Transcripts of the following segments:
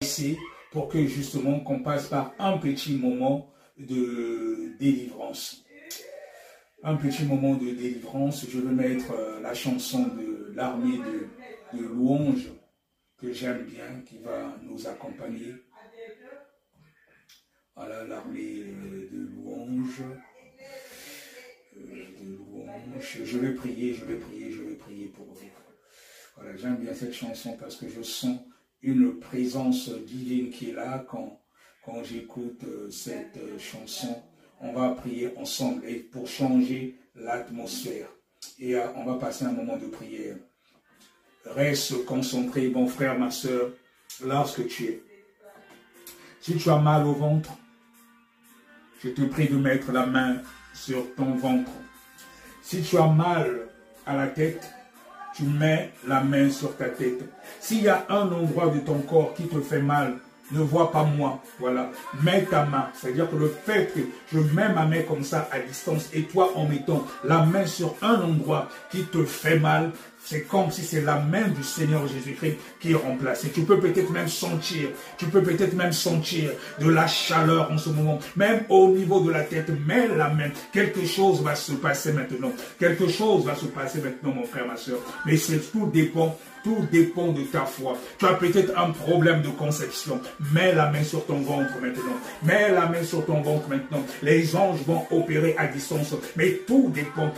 baisser pour que justement qu'on passe par un petit moment de délivrance. Un petit moment de délivrance. Je vais mettre la chanson de l'armée de louanges que j'aime bien, qui va nous accompagner. Voilà, l'armée de louanges. Je vais prier pour vous. Voilà, j'aime bien cette chanson parce que je sens une présence divine qui est là quand j'écoute cette chanson. On va prier ensemble et pour changer l'atmosphère. Et on va passer un moment de prière. Reste concentré, mon frère, ma soeur, lorsque tu es. Si tu as mal au ventre, je te prie de mettre la main sur ton ventre. Si tu as mal à la tête, tu mets la main sur ta tête. S'il y a un endroit de ton corps qui te fait mal, ne vois pas moi, voilà, mets ta main. C'est-à-dire que le fait que je mets ma main comme ça à distance et toi en mettant la main sur un endroit qui te fait mal, c'est comme si c'est la main du Seigneur Jésus-Christ qui est remplacée. Tu peux peut-être même sentir, de la chaleur en ce moment, même au niveau de la tête, mets la main. Quelque chose va se passer maintenant. Quelque chose va se passer maintenant, mon frère, ma soeur. Mais tout dépend de ta foi. Tu as peut-être un problème de conception. Mets la main sur ton ventre maintenant. Mets la main sur ton ventre maintenant. Les anges vont opérer à distance. Mais tout dépend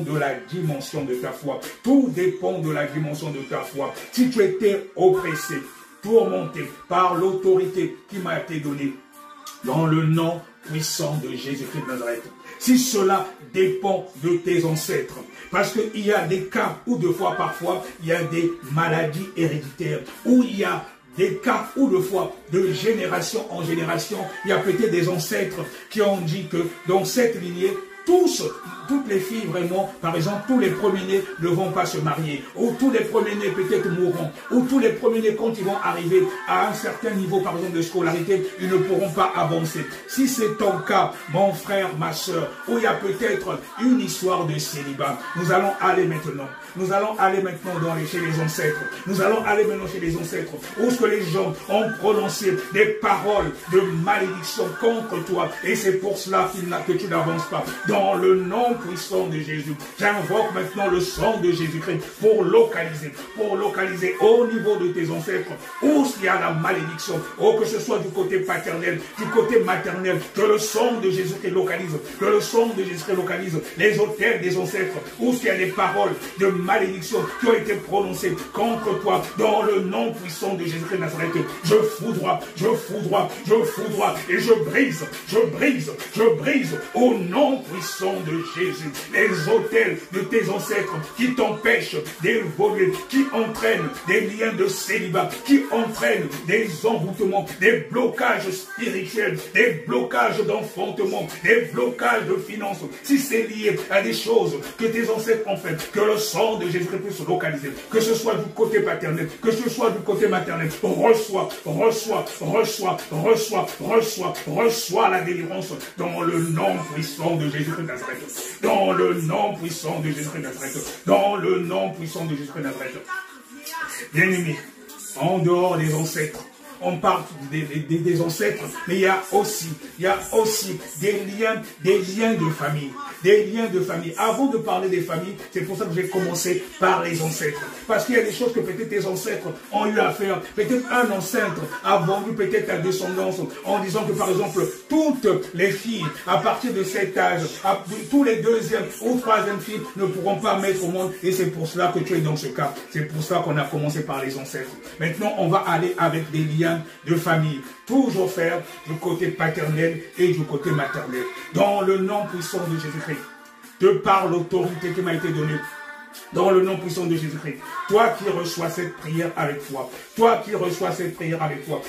de la dimension de ta foi. Tout dépend de la dimension de ta foi. Si tu étais oppressé, tourmenté par l'autorité qui m'a été donnée, dans le nom puissant de Jésus-Christ de Nazareth, si cela dépend de tes ancêtres, parce qu'il y a des cas où parfois, il y a des maladies héréditaires, où il y a des cas où de génération en génération, il y a peut-être des ancêtres qui ont dit que dans cette lignée, toutes les filles vraiment, par exemple, tous les premiers-nés ne vont pas se marier, ou tous les premiers-nés peut-être mourront, ou tous les premiers-nés quand ils vont arriver à un certain niveau, par exemple, de scolarité, ils ne pourront pas avancer. Si c'est ton cas, mon frère, ma soeur, où il y a peut-être une histoire de célibat, nous allons aller maintenant chez les ancêtres. Nous allons aller maintenant chez les ancêtres, où ce que les gens ont prononcé des paroles de malédiction contre toi, et c'est pour cela que tu n'avances pas. Dans le nom puissant de Jésus, j'invoque maintenant le sang de Jésus-Christ pour localiser au niveau de tes ancêtres où il y a la malédiction, que ce soit du côté paternel, du côté maternel, que le sang de Jésus-Christ localise, les autels des ancêtres, où il y a des paroles de malédiction qui ont été prononcées contre toi, dans le nom puissant de Jésus-Christ de Nazareth. Je foudroie, et je brise au nom puissant de Jésus les autels de tes ancêtres qui t'empêchent d'évoluer, qui entraînent des liens de célibat, qui entraînent des envoûtements, des blocages spirituels, des blocages d'enfantement, des blocages de finances. Si c'est lié à des choses que tes ancêtres ont faites, que le sang de Jésus-Christ puisse se localiser, que ce soit du côté paternel, que ce soit du côté maternel, reçois la délivrance dans le nom puissant de Jésus-Christ de Nazareth. Dans le nom puissant de Jésus-Christ de Nazareth. Dans le nom puissant de Jésus-Christ de Nazareth. Bien-aimés, en dehors des ancêtres, on parle des ancêtres, mais il y a aussi des liens de famille. Des liens de famille. Avant de parler des familles, c'est pour ça que j'ai commencé par les ancêtres. Parce qu'il y a des choses que peut-être tes ancêtres ont eu à faire. Peut-être un ancêtre a vendu peut-être ta descendance en disant que par exemple, toutes les filles à partir de cet âge, tous les deuxième ou troisième filles ne pourront pas mettre au monde. Et c'est pour cela que tu es dans ce cas. C'est pour ça qu'on a commencé par les ancêtres. Maintenant, on va aller avec des liens de famille. Toujours faire du côté paternel et du côté maternel. Dans le nom puissant de Jésus-Christ, de par l'autorité qui m'a été donnée, dans le nom puissant de Jésus-Christ, toi qui reçois cette prière avec foi,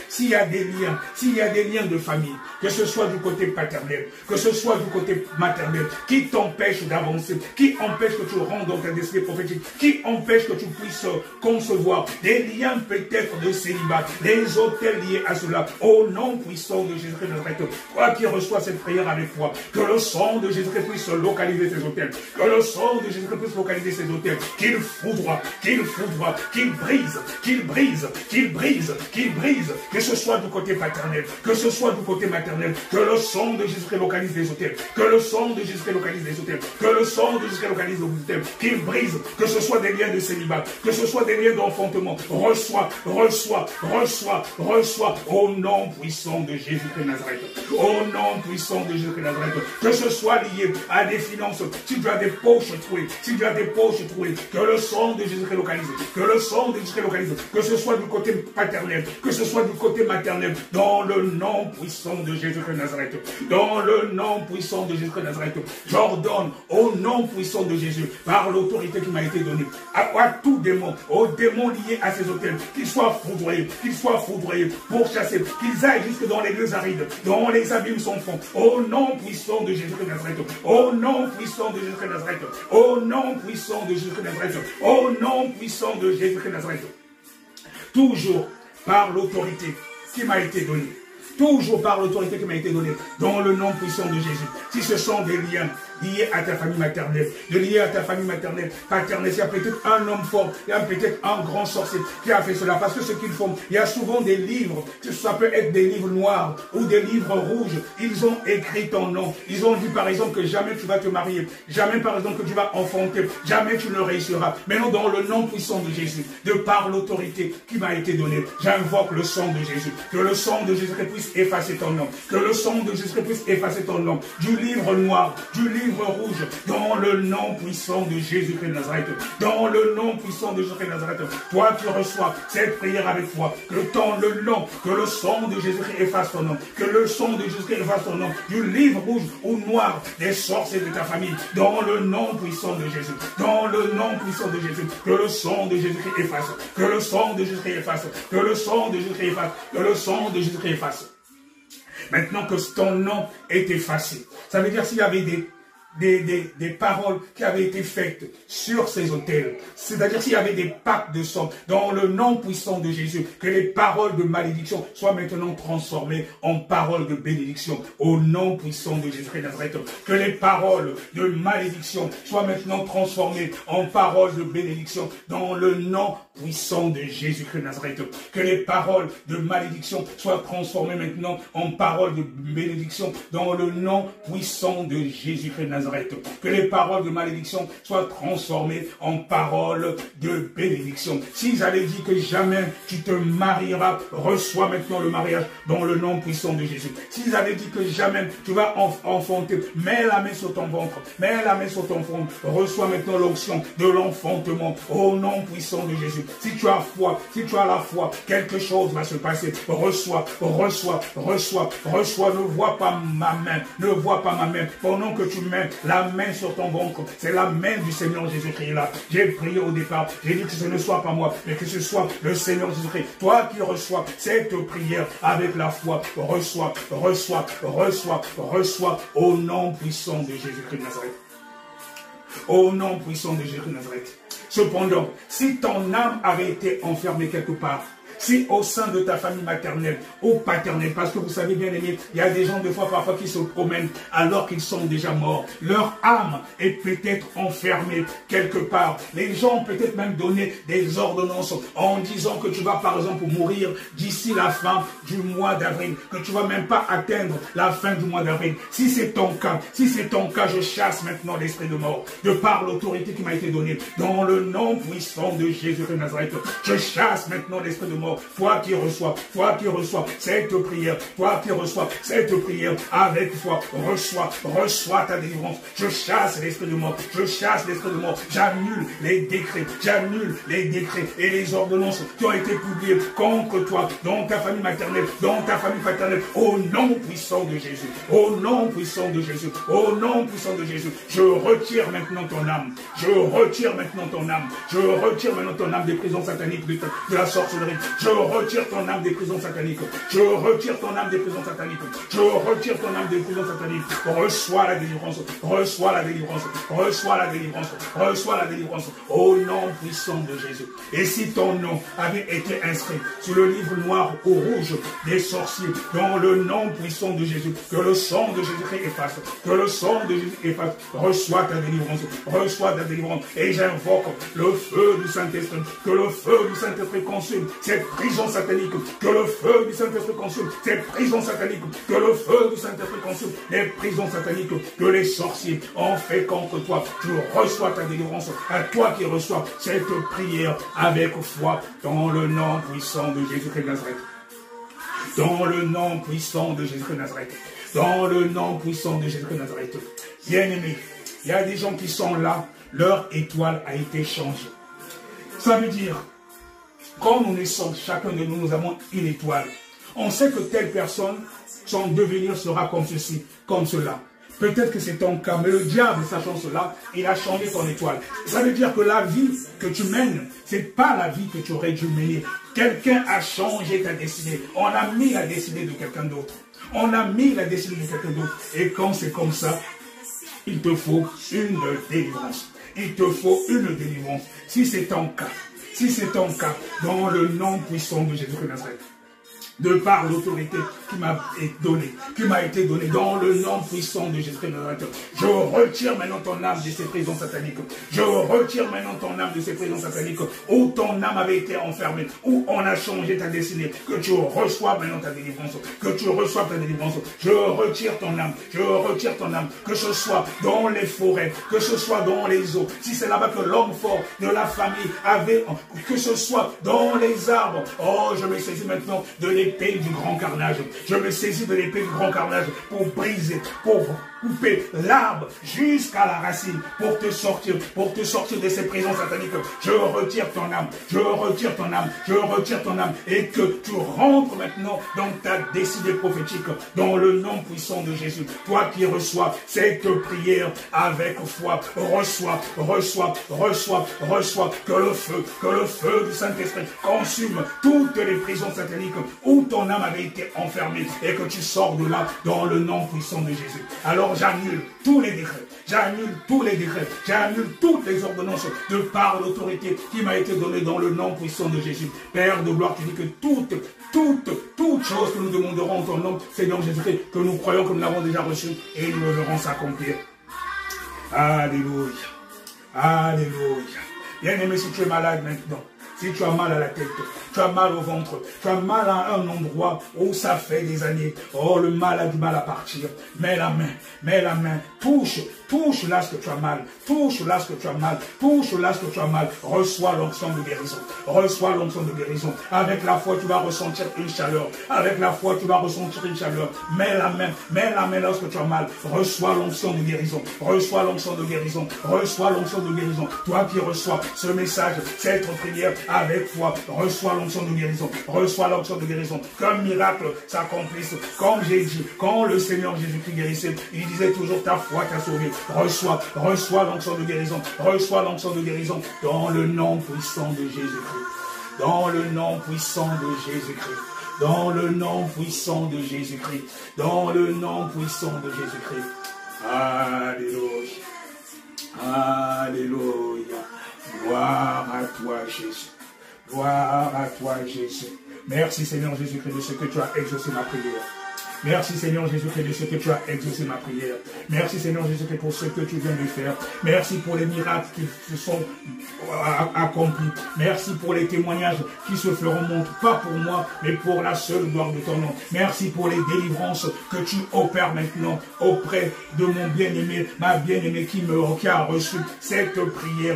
s'il y a des liens de famille, que ce soit du côté paternel, que ce soit du côté maternel, qui t'empêchent d'avancer, qui empêchent que tu rentres dans ta destinée prophétique, qui empêchent que tu puisses concevoir des liens peut-être de célibat, des autels liés à cela, au nom puissant de Jésus-Christ de Nazareth, toi qui reçois cette prière avec foi, que le sang de Jésus-Christ puisse localiser ces autels, que le sang de Jésus-Christ puisse localiser ces autels, qu'il foudroie, qu'il foudroie, qu'il brise, qu'il brise, qu'il brise, qu'il brise, que ce soit du côté paternel, que ce soit du côté maternel, que le sang de Jésus localise les autels, que le sang de Jésus localise les autels, que le sang de Jésus localise les autels, qu'il brise, que ce soit des liens de célibat, que ce soit des liens d'enfantement, reçois, reçois, reçois, reçois, au nom puissant de Jésus-Christ de Nazareth, au nom puissant de Jésus-Christ de Nazareth, que ce soit lié à des finances, si tu as des poches trouées, si tu as des poches trouées, que le sang de Jésus-Christ localise, que le sang de Jésus-Christ localise, que ce soit du côté paternel, que ce soit du côté maternel, dans le nom puissant de Jésus-Christ de Nazareth, dans le nom puissant de Jésus-Christ de Nazareth, j'ordonne au nom puissant de Jésus, par l'autorité qui m'a été donnée, à tout démon, aux démons liés à ces hôtels, qu'ils soient foudroyés pour chasser, qu'ils aillent jusque dans les lieux arides, dont les abîmes sont fonds, au nom puissant de Jésus-Christ de Nazareth, au nom puissant de Jésus-Christ de Nazareth, au nom puissant de Jésus-Christ de Nazareth, au nom puissant de Jésus-Christ de Nazareth, toujours par l'autorité qui m'a été donnée, toujours par l'autorité qui m'a été donnée, dans le nom puissant de Jésus. Si ce sont des liens liés à ta famille maternelle, liés à ta famille maternelle, paternelle, il y a peut-être un homme fort, il y a peut-être un grand sorcier qui a fait cela, parce que ce qu'ils font, il y a souvent des livres, ça peut être des livres noirs ou des livres rouges, ils ont écrit ton nom, ils ont dit par exemple que jamais tu vas te marier, jamais par exemple que tu vas enfanter, jamais tu ne réussiras. Maintenant, dans le nom puissant de Jésus, de par l'autorité qui m'a été donnée, j'invoque le sang de Jésus, que le sang de Jésus puisse effacer ton nom, que le sang de Jésus puisse effacer ton nom, du livre noir, du livre rouge, dans le nom puissant de Jésus-Christ de Nazareth, dans le nom puissant de Jésus-Christ de Nazareth, toi qui reçois cette prière avec foi, que le nom, que le sang de Jésus-Christ efface ton nom, que le sang de Jésus-Christ efface ton nom, du livre rouge ou noir des sorciers de ta famille, dans le nom puissant de Jésus, dans le nom puissant de Jésus, que le sang de Jésus-Christ efface, que le sang de Jésus-Christ efface, que le sang de Jésus-Christ efface, que le sang de Jésus-Christ efface. Maintenant que ton nom est effacé, ça veut dire s'il y avait des paroles qui avaient été faites sur ces autels, c'est-à-dire s'il y avait des pactes de sang, dans le nom puissant de Jésus, que les paroles de malédiction soient maintenant transformées en paroles de bénédiction, au nom puissant de Jésus-Christ de Nazareth, que les paroles de malédiction soient maintenant transformées en paroles de bénédiction, dans le nom puissant de Jésus-Christ de Nazareth, que les paroles de malédiction soient transformées maintenant en paroles de bénédiction, dans le nom puissant de Jésus-Christ de Nazareth, que les paroles de malédiction soient transformées en paroles de bénédiction. S'ils avaient dit que jamais tu te marieras, reçois maintenant le mariage dans le nom puissant de Jésus. S'ils avaient dit que jamais tu vas enfanter, mets la main sur ton ventre, mets la main sur ton front, reçois maintenant l'onction de l'enfantement au nom puissant de Jésus. Si tu as foi, si tu as la foi, quelque chose va se passer. Reçois, reçois, reçois, reçois. Ne vois pas ma main, ne vois pas ma main. Pendant que tu mets la main sur ton ventre, c'est la main du Seigneur Jésus-Christ là. J'ai prié au départ, j'ai dit que ce ne soit pas moi, mais que ce soit le Seigneur Jésus-Christ. Toi qui reçois cette prière avec la foi, reçois, reçois, reçois, reçois au nom puissant de Jésus-Christ de Nazareth. Au nom puissant de Jésus-Christ de Nazareth. Cependant, si ton âme avait été enfermée quelque part, si au sein de ta famille maternelle ou paternelle, parce que vous savez bien aimé, il y a des gens des fois parfois qui se promènent alors qu'ils sont déjà morts. Leur âme est peut-être enfermée quelque part. Les gens ont peut-être même donné des ordonnances en disant que tu vas par exemple mourir d'ici la fin du mois d'avril, que tu vas même pas atteindre la fin du mois d'avril. Si c'est ton cas, je chasse maintenant l'esprit de mort de par l'autorité qui m'a été donnée dans le nom puissant de Jésus de Nazareth. Je chasse maintenant l'esprit de mort. Toi qui reçois cette prière, toi qui reçois cette prière avec foi, reçois ta délivrance. Je chasse l'esprit de mort, je chasse l'esprit de mort, j'annule les décrets et les ordonnances qui ont été publiées contre toi, dans ta famille maternelle, dans ta famille paternelle, au nom puissant de Jésus, au nom puissant de Jésus, au nom puissant de Jésus. Je retire maintenant ton âme, je retire maintenant ton âme des prisons sataniques, de la sorcellerie. Je retire ton âme des prisons sataniques. Je retire ton âme des prisons sataniques. Je retire ton âme des prisons sataniques. Reçois la délivrance. Reçois la délivrance. Reçois la délivrance. Reçois la délivrance. Au nom puissant de Jésus. Et si ton nom avait été inscrit sur le livre noir ou rouge des sorciers, dans le nom puissant de Jésus, que le sang de Jésus-Christ efface. Que le sang de Jésus efface. Reçois ta délivrance. Reçois ta délivrance. Et j'invoque le feu du Saint-Esprit. Que le feu du Saint-Esprit consume cette prison satanique. Que le feu du Saint-Esprit consume cette prison satanique. Que le feu du Saint-Esprit consume les prisons sataniques que les sorciers ont fait contre toi. Tu reçois ta délivrance. À toi qui reçois cette prière avec foi dans le nom puissant de Jésus-Christ de Nazareth. Dans le nom puissant de Jésus-Christ de Nazareth. Dans le nom puissant de Jésus-Christ de Nazareth. Bien-aimés, il y a des gens qui sont là, leur étoile a été changée. Ça veut dire, quand nous naissons, chacun de nous, nous avons une étoile. On sait que telle personne, son devenir sera comme ceci, comme cela. Peut-être que c'est ton cas, mais le diable, sachant cela, il a changé ton étoile. Ça veut dire que la vie que tu mènes, ce n'est pas la vie que tu aurais dû mener. Quelqu'un a changé ta destinée. On a mis la destinée de quelqu'un d'autre. On a mis la destinée de quelqu'un d'autre. Et quand c'est comme ça, il te faut une délivrance. Il te faut une délivrance. Si c'est ton cas, dans le nom puissant de Jésus-Christ de Nazareth, de par l'autorité qui m'a été donnée dans le nom puissant de Jésus-Christ de Nazareth. Je retire maintenant ton âme de ces prisons sataniques. Je retire maintenant ton âme de ces prisons sataniques où ton âme avait été enfermée, où on a changé ta destinée. Que tu reçoives maintenant ta délivrance. Que tu reçoives ta délivrance. Je retire ton âme. Je retire ton âme. Que ce soit dans les forêts, que ce soit dans les eaux. Si c'est là-bas que l'homme fort de la famille avait, que ce soit dans les arbres. Oh, je me saisis maintenant de l'épée du grand carnage. Je me saisis de l'épée du grand carnage pour briser, pour couper l'arbre jusqu'à la racine, pour te sortir de ces prisons sataniques. Je retire ton âme, je retire ton âme, je retire ton âme, et que tu rentres maintenant dans ta destinée prophétique, dans le nom puissant de Jésus. Toi qui reçois cette prière avec foi, reçois, que le feu du Saint-Esprit consume toutes les prisons sataniques où ton âme avait été enfermée, et que tu sors de là dans le nom puissant de Jésus. Alors j'annule tous les décrets, j'annule toutes les ordonnances de par l'autorité qui m'a été donnée dans le nom puissant de Jésus. Père de gloire, tu dis que toute chose que nous demanderons en ton nom, Seigneur Jésus-Christ, que nous croyons que nous l'avons déjà reçu, et nous le verrons s'accomplir. Alléluia. Alléluia. Bien-aimé, si tu es malade maintenant, si tu as mal à la tête, tu as mal au ventre, tu as mal à un endroit où ça fait des années, oh, le mal a du mal à partir, mets la main, touche là ce que tu as mal, touche là ce que tu as mal, reçois l'onction de guérison, avec la foi tu vas ressentir une chaleur, mets la main là ce que tu as mal, reçois l'onction de guérison, toi qui reçois ce message, cette prière avec foi, reçois l'onction de guérison, qu'un miracle s'accomplisse, comme j'ai dit, quand le Seigneur Jésus-Christ guérissait, il disait toujours ta foi t'a sauvé. Reçois l'onction de guérison, dans le nom puissant de Jésus-Christ, dans le nom puissant de Jésus-Christ, dans le nom puissant de Jésus-Christ, dans le nom puissant de Jésus-Christ. Alléluia, alléluia, gloire à toi Jésus, gloire à toi Jésus. Merci Seigneur Jésus-Christ de ce que tu as exaucé ma prière. Merci Seigneur Jésus-Christ de ce que tu as exaucé ma prière. Merci Seigneur Jésus-Christ pour ce que tu viens de faire. Merci pour les miracles qui se sont accomplis. Merci pour les témoignages qui se feront montre, pas pour moi, mais pour la seule gloire de ton nom. Merci pour les délivrances que tu opères maintenant auprès de mon bien-aimé, ma bien-aimée qui a reçu cette prière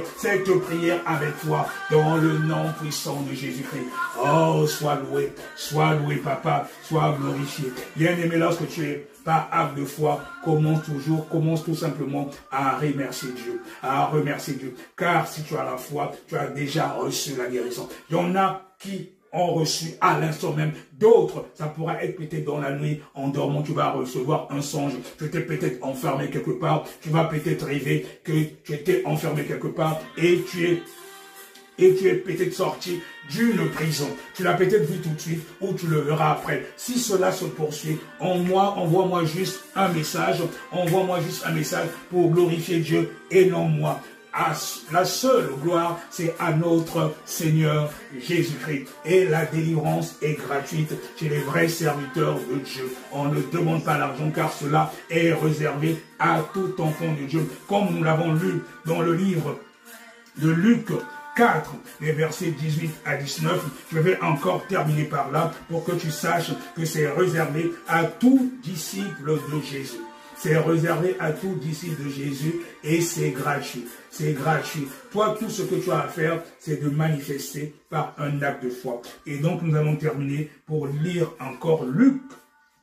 avec toi, dans le nom puissant de Jésus-Christ. Oh, sois loué Papa, sois glorifié. Bien-aimé, lorsque tu es par acte de foi, commence tout simplement à remercier Dieu. Car si tu as la foi, tu as déjà reçu la guérison. Il y en a qui ont reçu à l'instant même. D'autres, ça pourra être peut-être dans la nuit, en dormant, tu vas recevoir un songe. Tu t'es peut-être enfermé quelque part. Tu vas peut-être rêver que tu étais enfermé quelque part et tu es et tu es peut-être sorti d'une prison. Tu l'as peut-être vu tout de suite ou tu le verras après. Si cela se poursuit, envoie-moi juste un message. Envoie-moi juste un message pour glorifier Dieu et non moi. La seule gloire, c'est à notre Seigneur Jésus-Christ. Et la délivrance est gratuite chez les vrais serviteurs de Dieu. On ne demande pas l'argent car cela est réservé à tout enfant de Dieu. Comme nous l'avons lu dans le livre de Luc 4, les versets 18 à 19, je vais encore terminer par là pour que tu saches que c'est réservé à tout disciple de Jésus. C'est réservé à tout disciple de Jésus et c'est gratuit. C'est gratuit. Toi, tout ce que tu as à faire, c'est de manifester par un acte de foi. Et donc, nous allons terminer pour lire encore Luc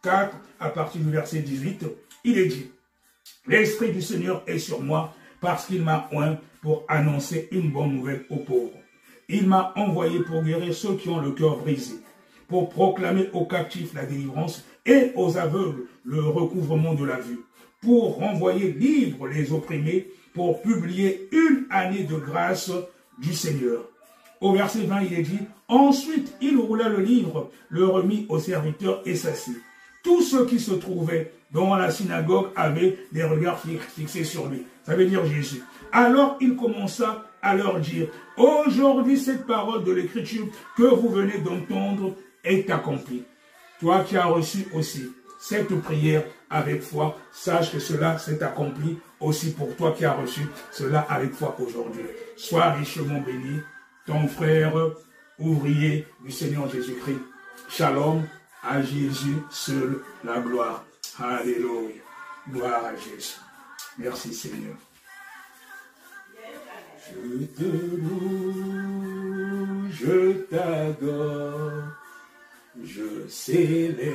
4, à partir du verset 18. Il est dit, « L'Esprit du Seigneur est sur moi, parce qu'il m'a oint pour annoncer une bonne nouvelle aux pauvres. Il m'a envoyé pour guérir ceux qui ont le cœur brisé, pour proclamer aux captifs la délivrance et aux aveugles le recouvrement de la vue, pour renvoyer libres les opprimés, pour publier une année de grâce du Seigneur. » Au verset 20, il est dit, « Ensuite, il roula le livre, le remit aux serviteurs et s'assit. Tous ceux qui se trouvaient dans la synagogue avaient des regards fixés sur lui. » Ça veut dire Jésus. Alors il commença à leur dire, « Aujourd'hui, cette parole de l'Écriture que vous venez d'entendre est accomplie. » Toi qui as reçu aussi cette prière avec foi, sache que cela s'est accompli aussi pour toi qui as reçu cela avec foi aujourd'hui. Sois richement béni, ton frère ouvrier du Seigneur Jésus-Christ. Shalom, à Jésus seul la gloire. Alléluia. Gloire à Jésus. Merci Seigneur. Je te loue, je t'adore, je célèbre,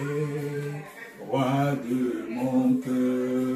roi de mon cœur.